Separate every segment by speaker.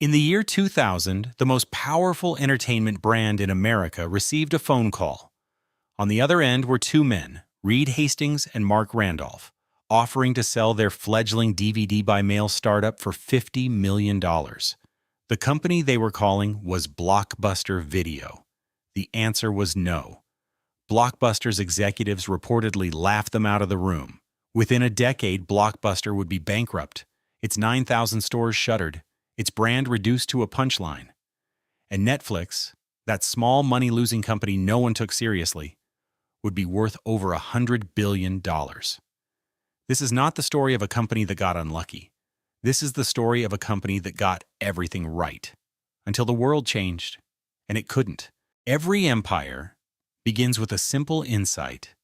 Speaker 1: In the year 2000, the most powerful entertainment brand in America received a phone call. On the other end were two men, Reed Hastings and Mark Randolph, offering to sell their fledgling DVD-by-mail startup for $50 million. The company they were calling was Blockbuster Video. The answer was no. Blockbuster's executives reportedly laughed them out of the room. Within a decade, Blockbuster would be bankrupt, its 9,000 stores shuttered, its brand reduced to a punchline. And Netflix, that small money-losing company no one took seriously, would be worth over $100 billion. This is not the story of a company that got unlucky. This is the story of a company that got everything right. Until the world changed, and it couldn't. Every empire begins with a simple insight.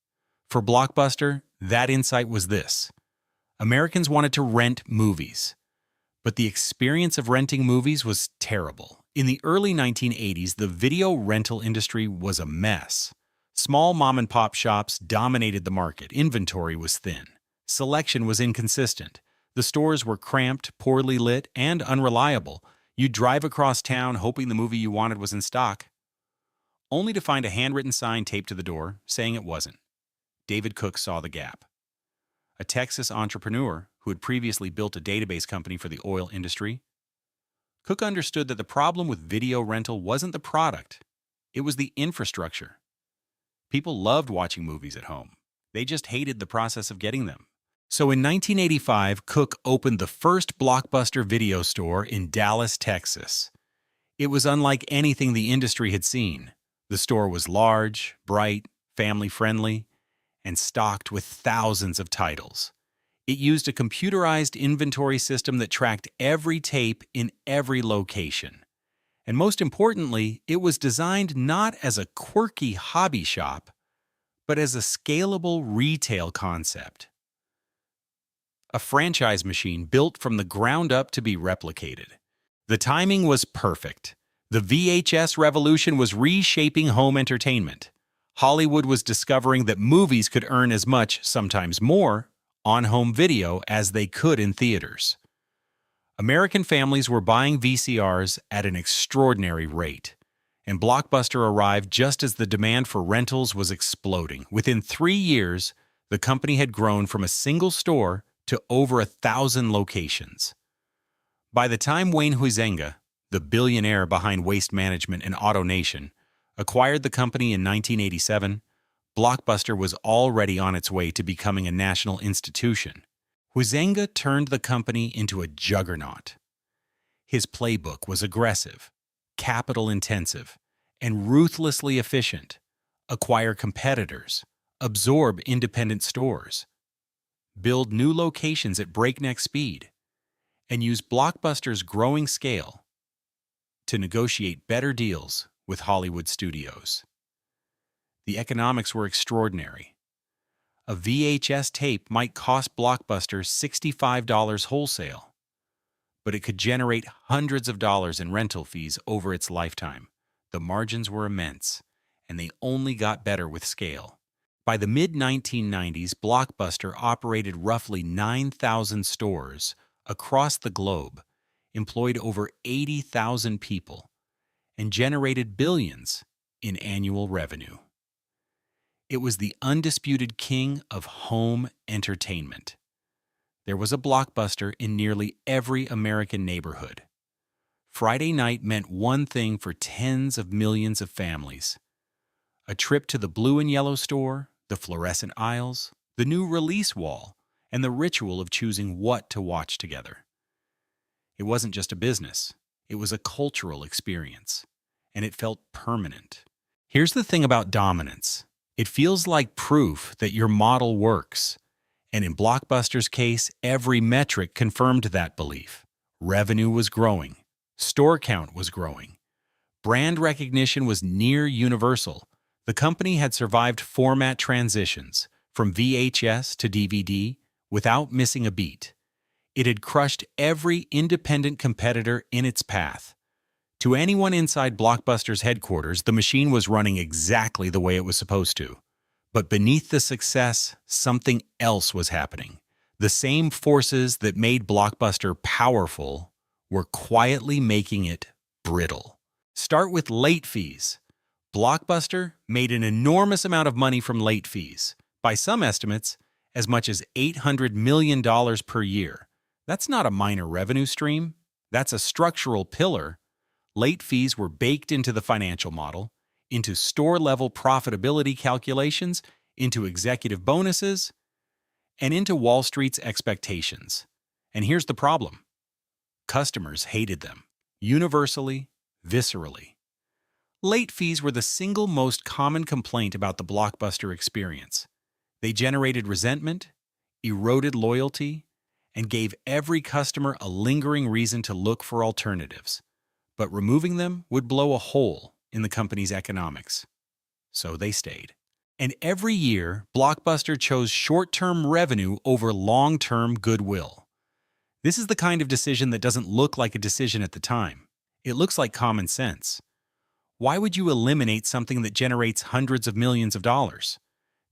Speaker 1: For Blockbuster, that insight was this. Americans wanted to rent movies. But the experience of renting movies was terrible. In the early 1980s, the video rental industry was a mess. Small mom-and-pop shops dominated the market. Inventory was thin. Selection was inconsistent. The stores were cramped, poorly lit, and unreliable. You'd drive across town hoping the movie you wanted was in stock, only to find a handwritten sign taped to the door saying it wasn't. David Cook saw the gap. A Texas entrepreneur who had previously built a database company for the oil industry, Cook understood that the problem with video rental wasn't the product, it was the infrastructure. People loved watching movies at home. They just hated the process of getting them. So in 1985, Cook opened the first Blockbuster video store in Dallas, Texas. It was unlike anything the industry had seen. The store was large, bright, family-friendly, and stocked with thousands of titles. It used a computerized inventory system that tracked every tape in every location. And most importantly, it was designed not as a quirky hobby shop, but as a scalable retail concept. A franchise machine built from the ground up to be replicated. The timing was perfect. The VHS revolution was reshaping home entertainment. Hollywood was discovering that movies could earn as much, sometimes more, on home video as they could in theaters. American families were buying VCRs at an extraordinary rate, and Blockbuster arrived just as the demand for rentals was exploding. Within 3 years, the company had grown from a single store to over 1,000 locations. By the time Wayne Huizenga, the billionaire behind Waste Management and AutoNation, acquired the company in 1987, Blockbuster was already on its way to becoming a national institution. Huizenga turned the company into a juggernaut. His playbook was aggressive, capital-intensive, and ruthlessly efficient. Acquire competitors, absorb independent stores, build new locations at breakneck speed, and use Blockbuster's growing scale to negotiate better deals with Hollywood studios. The economics were extraordinary. A VHS tape might cost Blockbuster $65 wholesale, but it could generate hundreds of dollars in rental fees over its lifetime. The margins were immense, and they only got better with scale. By the mid-1990s, Blockbuster operated roughly 9,000 stores across the globe, employed over 80,000 people, and generated billions in annual revenue. It was the undisputed king of home entertainment. There was a Blockbuster in nearly every American neighborhood. Friday night meant one thing for tens of millions of families: a trip to the blue and yellow store, the fluorescent aisles, the new release wall, and the ritual of choosing what to watch together. It wasn't just a business, it was a cultural experience, and it felt permanent. Here's the thing about dominance. It feels like proof that your model works, and in Blockbuster's case, every metric confirmed that belief. Revenue was growing, store count was growing, brand recognition was near universal. The company had survived format transitions, from VHS to DVD, without missing a beat. It had crushed every independent competitor in its path. To anyone inside Blockbuster's headquarters, the machine was running exactly the way it was supposed to. But beneath the success, something else was happening. The same forces that made Blockbuster powerful were quietly making it brittle. Start with late fees. Blockbuster made an enormous amount of money from late fees. By some estimates, as much as $800 million per year. That's not a minor revenue stream. That's a structural pillar. Late fees were baked into the financial model, into store-level profitability calculations, into executive bonuses, and into Wall Street's expectations. And here's the problem. Customers hated them, universally, viscerally. Late fees were the single most common complaint about the Blockbuster experience. They generated resentment, eroded loyalty, and gave every customer a lingering reason to look for alternatives. But removing them would blow a hole in the company's economics. So they stayed. And every year, Blockbuster chose short-term revenue over long-term goodwill. This is the kind of decision that doesn't look like a decision at the time. It looks like common sense. Why would you eliminate something that generates hundreds of millions of dollars?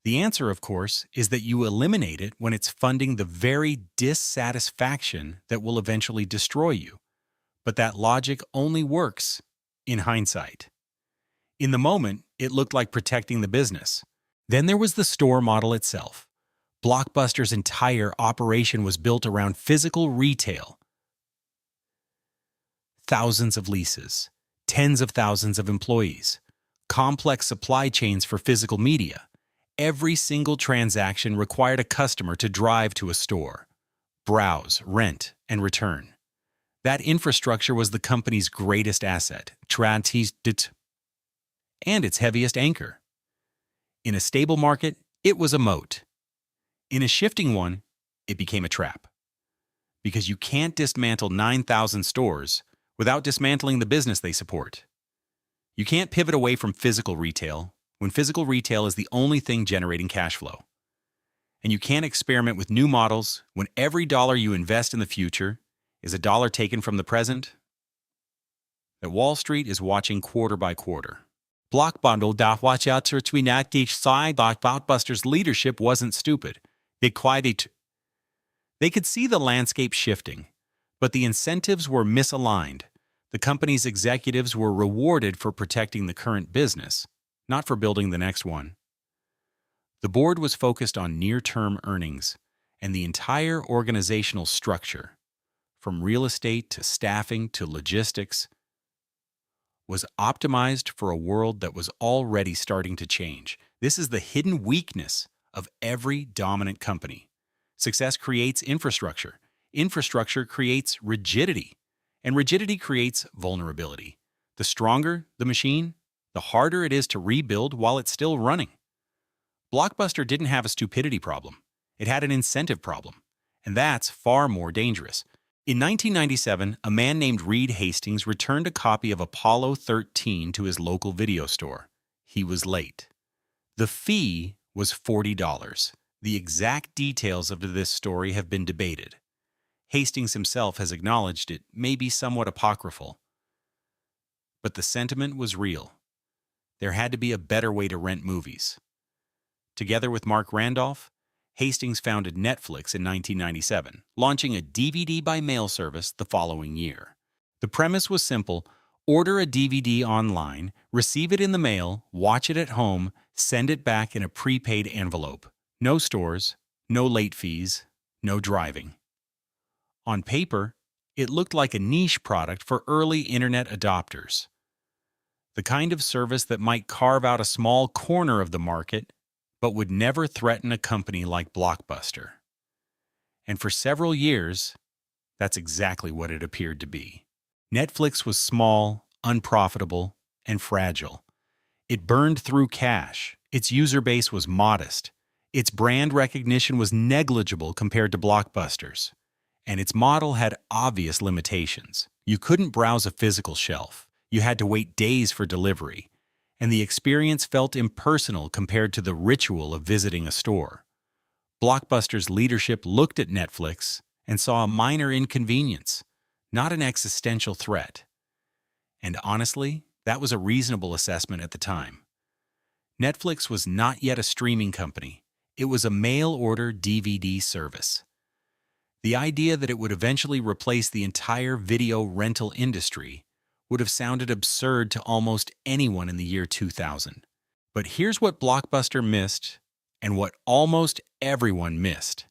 Speaker 1: The answer, of course, is that you eliminate it when it's funding the very dissatisfaction that will eventually destroy you. But that logic only works in hindsight. In the moment, it looked like protecting the business. Then there was the store model itself. Blockbuster's entire operation was built around physical retail. Thousands of leases, tens of thousands of employees, complex supply chains for physical media. Every single transaction required a customer to drive to a store, browse, rent, and return. That infrastructure was the company's greatest asset, and its heaviest anchor. In a stable market, it was a moat. In a shifting one, it became a trap. Because you can't dismantle 9,000 stores without dismantling the business they support. You can't pivot away from physical retail when physical retail is the only thing generating cash flow. And you can't experiment with new models when every dollar you invest in the future is a dollar taken from the present. That Wall Street is watching quarter by quarter. Blockbuster's leadership wasn't stupid. They could see the landscape shifting, but the incentives were misaligned. The company's executives were rewarded for protecting the current business, not for building the next one. The board was focused on near-term earnings, and the entire organizational structure, from real estate to staffing to logistics, was optimized for a world that was already starting to change. This is the hidden weakness of every dominant company. Success creates infrastructure. Infrastructure creates rigidity, and rigidity creates vulnerability. The stronger the machine, the harder it is to rebuild while it's still running. Blockbuster didn't have a stupidity problem. It had an incentive problem, and that's far more dangerous. In 1997, a man named Reed Hastings returned a copy of Apollo 13 to his local video store. He was late. The fee was $40. The exact details of this story have been debated. Hastings himself has acknowledged it may be somewhat apocryphal. But the sentiment was real. There had to be a better way to rent movies. Together with Mark Randolph, Hastings founded Netflix in 1997, launching a DVD by mail service the following year. The premise was simple: order a DVD online, receive it in the mail, watch it at home, send it back in a prepaid envelope. No stores, no late fees, no driving. On paper, it looked like a niche product for early internet adopters. The kind of service that might carve out a small corner of the market, but would never threaten a company like Blockbuster. And for several years, that's exactly what it appeared to be. Netflix was small, unprofitable, and fragile. It burned through cash. Its user base was modest. Its brand recognition was negligible compared to Blockbuster's. And its model had obvious limitations. You couldn't browse a physical shelf. You had to wait days for delivery, and the experience felt impersonal compared to the ritual of visiting a store. Blockbuster's leadership looked at Netflix and saw a minor inconvenience, not an existential threat. And honestly, that was a reasonable assessment at the time. Netflix was not yet a streaming company. It was a mail-order DVD service. The idea that it would eventually replace the entire video rental industry would have sounded absurd to almost anyone in the year 2000. But here's what Blockbuster missed and what almost everyone missed.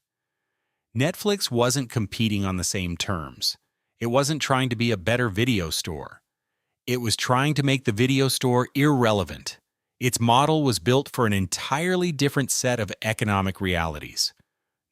Speaker 1: Netflix wasn't competing on the same terms. It wasn't trying to be a better video store. It was trying to make the video store irrelevant. Its model was built for an entirely different set of economic realities.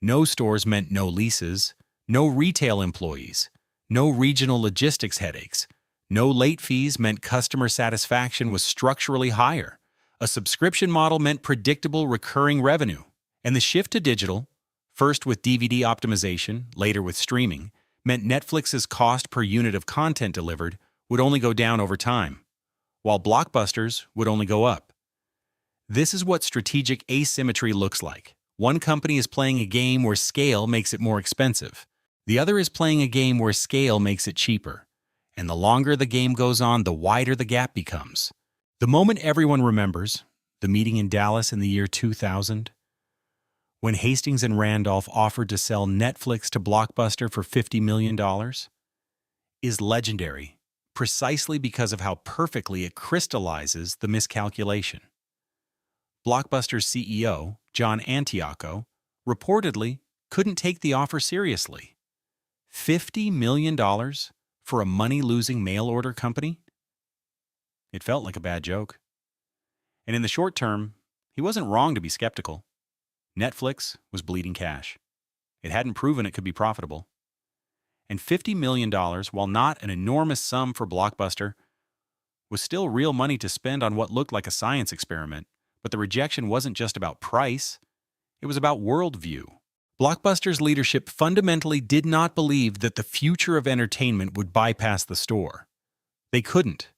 Speaker 1: No stores meant no leases, no retail employees, no regional logistics headaches. No late fees meant customer satisfaction was structurally higher. A subscription model meant predictable recurring revenue. And the shift to digital, first with DVD optimization, later with streaming, meant Netflix's cost per unit of content delivered would only go down over time, while Blockbuster's would only go up. This is what strategic asymmetry looks like. One company is playing a game where scale makes it more expensive. The other is playing a game where scale makes it cheaper. And the longer the game goes on, the wider the gap becomes. The moment everyone remembers, the meeting in Dallas in the year 2000, when Hastings and Randolph offered to sell Netflix to Blockbuster for $50 million, is legendary, precisely because of how perfectly it crystallizes the miscalculation. Blockbuster's CEO, John Antioco, reportedly couldn't take the offer seriously. $50 million for a money-losing mail-order company? It felt like a bad joke. And in the short term, he wasn't wrong to be skeptical. Netflix was bleeding cash. It hadn't proven it could be profitable. And $50 million, while not an enormous sum for Blockbuster, was still real money to spend on what looked like a science experiment. But the rejection wasn't just about price, it was about worldview. Blockbuster's leadership fundamentally did not believe that the future of entertainment would bypass the store. They couldn't,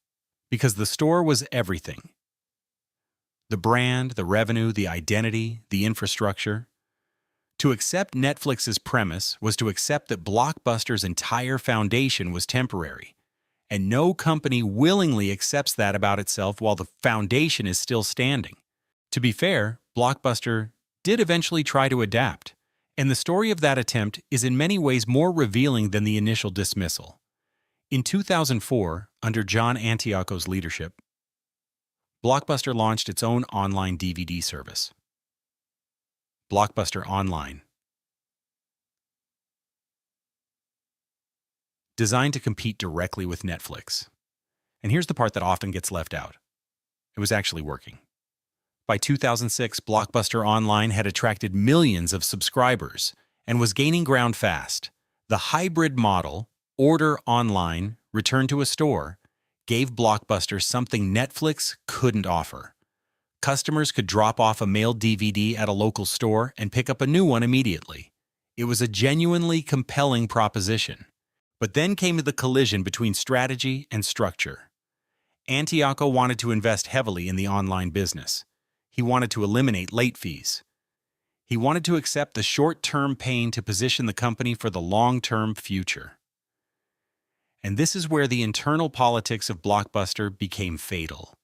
Speaker 1: because the store was everything. The brand, the revenue, the identity, the infrastructure. To accept Netflix's premise was to accept that Blockbuster's entire foundation was temporary, and no company willingly accepts that about itself while the foundation is still standing. To be fair, Blockbuster did eventually try to adapt, and the story of that attempt is in many ways more revealing than the initial dismissal. In 2004, under John Antioco's leadership, Blockbuster launched its own online DVD service, Blockbuster Online. Designed to compete directly with Netflix. And here's the part that often gets left out. It was actually working. By 2006, Blockbuster Online had attracted millions of subscribers and was gaining ground fast. The hybrid model, order online, return to a store, gave Blockbuster something Netflix couldn't offer. Customers could drop off a mailed DVD at a local store and pick up a new one immediately. It was a genuinely compelling proposition. But then came the collision between strategy and structure. Antioco wanted to invest heavily in the online business. He wanted to eliminate late fees. He wanted to accept the short-term pain to position the company for the long-term future. And this is where the internal politics of Blockbuster became fatal.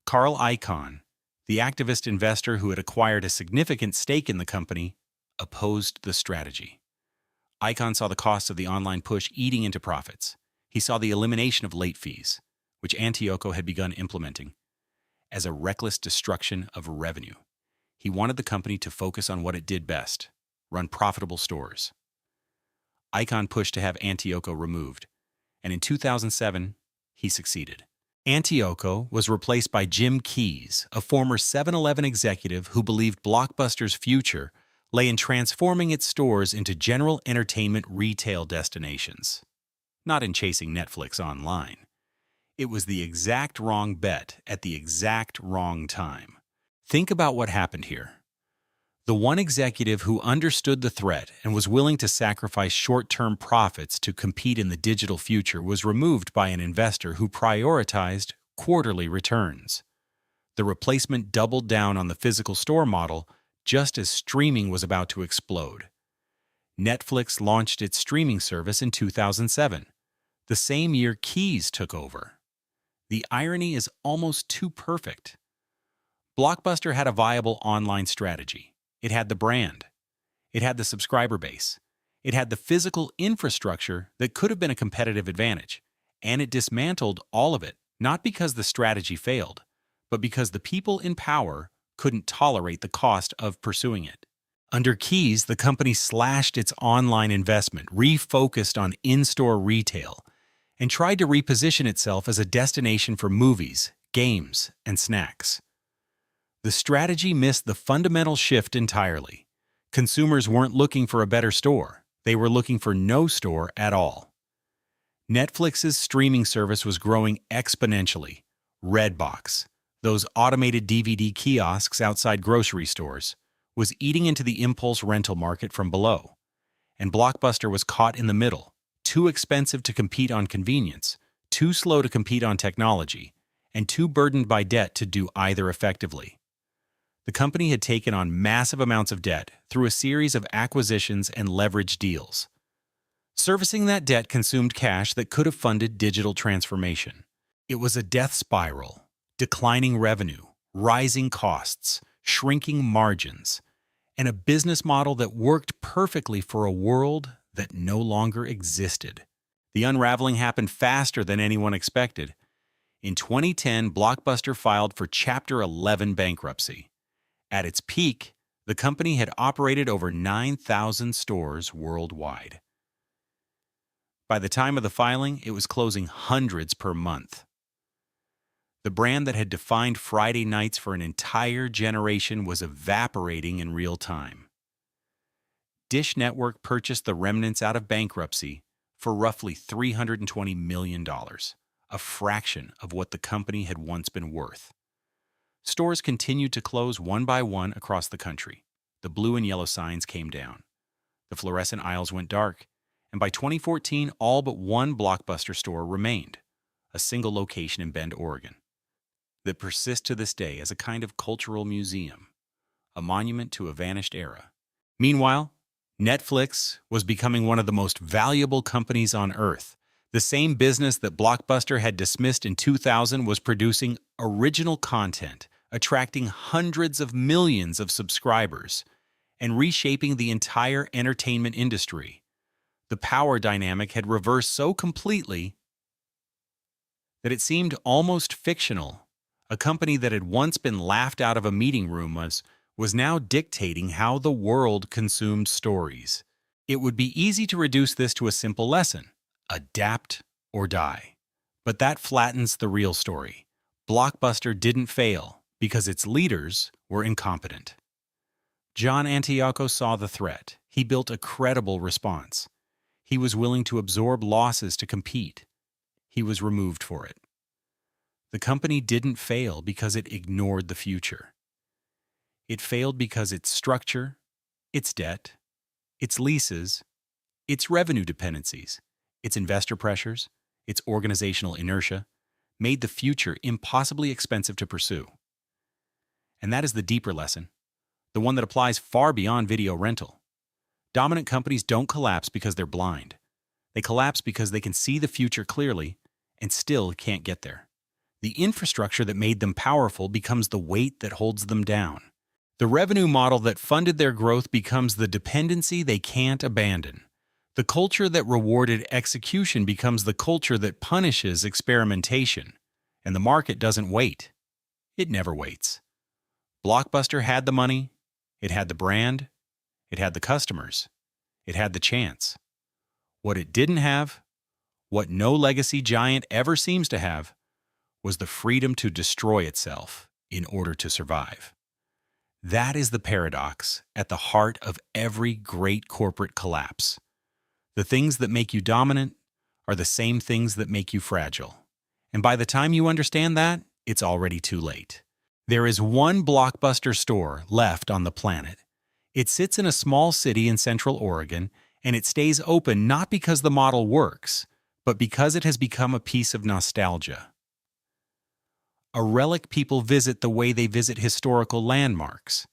Speaker 1: Carl Icahn, the activist investor who had acquired a significant stake in the company, opposed the strategy. Icahn saw the costs of the online push eating into profits. He saw the elimination of late fees, which Antioco had begun implementing, as a reckless destruction of revenue. He wanted the company to focus on what it did best, run profitable stores. Icahn pushed to have Antioco removed, and in 2007, he succeeded. Antioco was replaced by Jim Keyes, a former 7-Eleven executive who believed Blockbuster's future lay in transforming its stores into general entertainment retail destinations, not in chasing Netflix online. It was the exact wrong bet at the exact wrong time. Think about what happened here. The one executive who understood the threat and was willing to sacrifice short-term profits to compete in the digital future was removed by an investor who prioritized quarterly returns. The replacement doubled down on the physical store model just as streaming was about to explode. Netflix launched its streaming service in 2007, the same year Keyes took over. The irony is almost too perfect. Blockbuster had a viable online strategy. It had the brand. It had the subscriber base. It had the physical infrastructure that could have been a competitive advantage, and it dismantled all of it, not because the strategy failed, but because the people in power couldn't tolerate the cost of pursuing it. Under Keyes, the company slashed its online investment, refocused on in-store retail, and tried to reposition itself as a destination for movies, games, and snacks. The strategy missed the fundamental shift entirely. Consumers weren't looking for a better store. They were looking for no store at all. Netflix's streaming service was growing exponentially. Redbox, those automated DVD kiosks outside grocery stores, was eating into the impulse rental market from below. And Blockbuster was caught in the middle, too expensive to compete on convenience, too slow to compete on technology, and too burdened by debt to do either effectively. The company had taken on massive amounts of debt through a series of acquisitions and leveraged deals. Servicing that debt consumed cash that could have funded digital transformation. It was a death spiral, declining revenue, rising costs, shrinking margins, and a business model that worked perfectly for a world that no longer existed. The unraveling happened faster than anyone expected. In 2010, Blockbuster filed for Chapter 11 bankruptcy. At its peak, the company had operated over 9,000 stores worldwide. By the time of the filing, it was closing hundreds per month. The brand that had defined Friday nights for an entire generation was evaporating in real time. Dish Network purchased the remnants out of bankruptcy for roughly $320 million, a fraction of what the company had once been worth. Stores continued to close one by one across the country. The blue and yellow signs came down. The fluorescent aisles went dark, and by 2014, all but one Blockbuster store remained, a single location in Bend, Oregon, that persists to this day as a kind of cultural museum, a monument to a vanished era. Meanwhile, Netflix was becoming one of the most valuable companies on earth. The same business that Blockbuster had dismissed in 2000 was producing original content, attracting hundreds of millions of subscribers, and reshaping the entire entertainment industry. The power dynamic had reversed so completely that it seemed almost fictional. A company that had once been laughed out of a meeting room was now dictating how the world consumed stories. It would be easy to reduce this to a simple lesson: adapt or die. But that flattens the real story. Blockbuster didn't fail because its leaders were incompetent. John Antioco saw the threat. He built a credible response. He was willing to absorb losses to compete. He was removed for it. The company didn't fail because it ignored the future. It failed because its structure, its debt, its leases, its revenue dependencies, its investor pressures, its organizational inertia, made the future impossibly expensive to pursue. And that is the deeper lesson, the one that applies far beyond video rental. Dominant companies don't collapse because they're blind. They collapse because they can see the future clearly and still can't get there. The infrastructure that made them powerful becomes the weight that holds them down. The revenue model that funded their growth becomes the dependency they can't abandon. The culture that rewarded execution becomes the culture that punishes experimentation. And the market doesn't wait. It never waits. Blockbuster had the money, it had the brand, it had the customers, it had the chance. What it didn't have, what no legacy giant ever seems to have, was the freedom to destroy itself in order to survive. That is the paradox at the heart of every great corporate collapse. The things that make you dominant are the same things that make you fragile. And by the time you understand that, it's already too late. There is one Blockbuster store left on the planet. It sits in a small city in Central Oregon, and it stays open not because the model works, but because it has become a piece of nostalgia. A relic people visit the way they visit historical landmarks.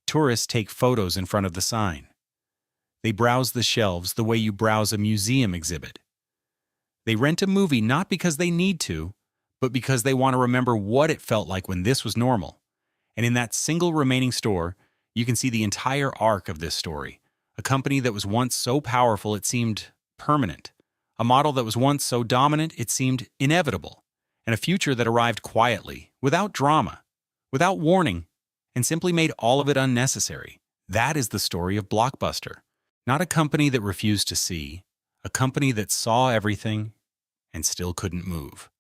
Speaker 1: Tourists take photos in front of the sign. They browse the shelves the way you browse a museum exhibit. They rent a movie not because they need to, but because they want to remember what it felt like when this was normal. And in that single remaining store, you can see the entire arc of this story, A company that was once so powerful it seemed permanent. A model that was once so dominant it seemed inevitable. And a future that arrived quietly, without drama, without warning, and simply made all of it unnecessary. That is the story of Blockbuster. Not a company that refused to see, a company that saw everything and still couldn't move.